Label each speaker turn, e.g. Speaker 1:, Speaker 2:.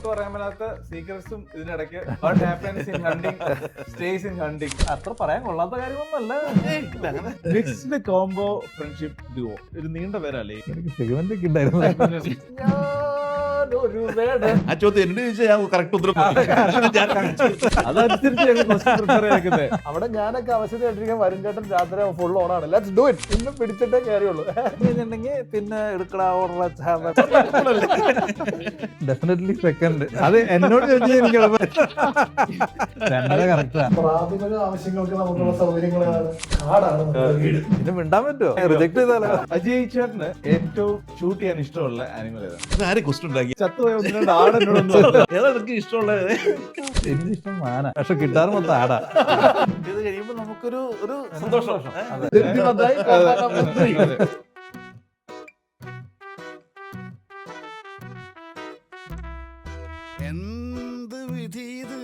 Speaker 1: പുറത്തു പറയാൻ മേലാത്ത സീക്രട്സും ഇതിനിടയ്ക്ക് what happens in hunting stays in hunting.
Speaker 2: അത്ര പറയാൻ കൊള്ളാത്ത കാര്യമൊന്നുമല്ല.
Speaker 1: Mixed combo friendship duo. ഒരു നീണ്ട പേരല്ലേ?
Speaker 2: എനിക്ക് സെഗ്മെന്റ് ഒക്കെ ഉണ്ടായിരുന്നു.
Speaker 3: ആ ചോദ്യം എന്നോട് ചോദിച്ചാൽ ഞാൻ കറക്റ്റ് ഉത്തരം
Speaker 1: അതനുസരിച്ച് പ്രിപ്പയർ ചെയ്തേക്കുന്നത്.
Speaker 2: അവിടെ ഞാനൊക്കെ അവശതയായിട്ടിരിക്കാൻ വരും ചേട്ടൻ രാത്രി ഫുൾ ഓണാണ്. Let's do it. ഇന്ന് പിടിച്ചിട്ടേ കാര്യമുള്ളൂ. പിന്നെ എടുക്കടാ ഡെഫിനറ്റ്ലി സെക്കൻഡ്. അത് എന്നോട് ചോദിച്ചാൽ എനിക്ക് കറക്റ്റാ.
Speaker 4: പ്രാഥമിക ആവശ്യങ്ങൾക്ക് നമുക്കുള്ള സൗകര്യങ്ങളാണ് കാടാണ് വീട്.
Speaker 2: ഇത് മിണ്ടാൻ പറ്റുമോ? റിജക്ട് ചെയ്താലോ?
Speaker 1: അജയ് ചേട്ടന് ഏറ്റവും ഷൂട്ട് ചെയ്യാൻ ഇഷ്ടമുള്ള ആനിമൽ ഏതാണ്?
Speaker 3: ആരെ ക്വസ്റ്റ്യൻ ഉണ്ടാക്കി
Speaker 1: ചത്തുപോയ ഒന്ന് രണ്ട് ആടെന്നോടൊന്നും
Speaker 3: ഏതാ എനിക്ക് ഇഷ്ടമുള്ളത്?
Speaker 2: എനിക്കിഷ്ടം മാന, പക്ഷെ കിട്ടാറ് മൊത്തം ആടാ.
Speaker 3: ഇത് കഴിയുമ്പോ നമുക്കൊരു സന്തോഷം.
Speaker 4: തൃപ്തിമത്തായി
Speaker 5: എന്ത് വിധി ഇത്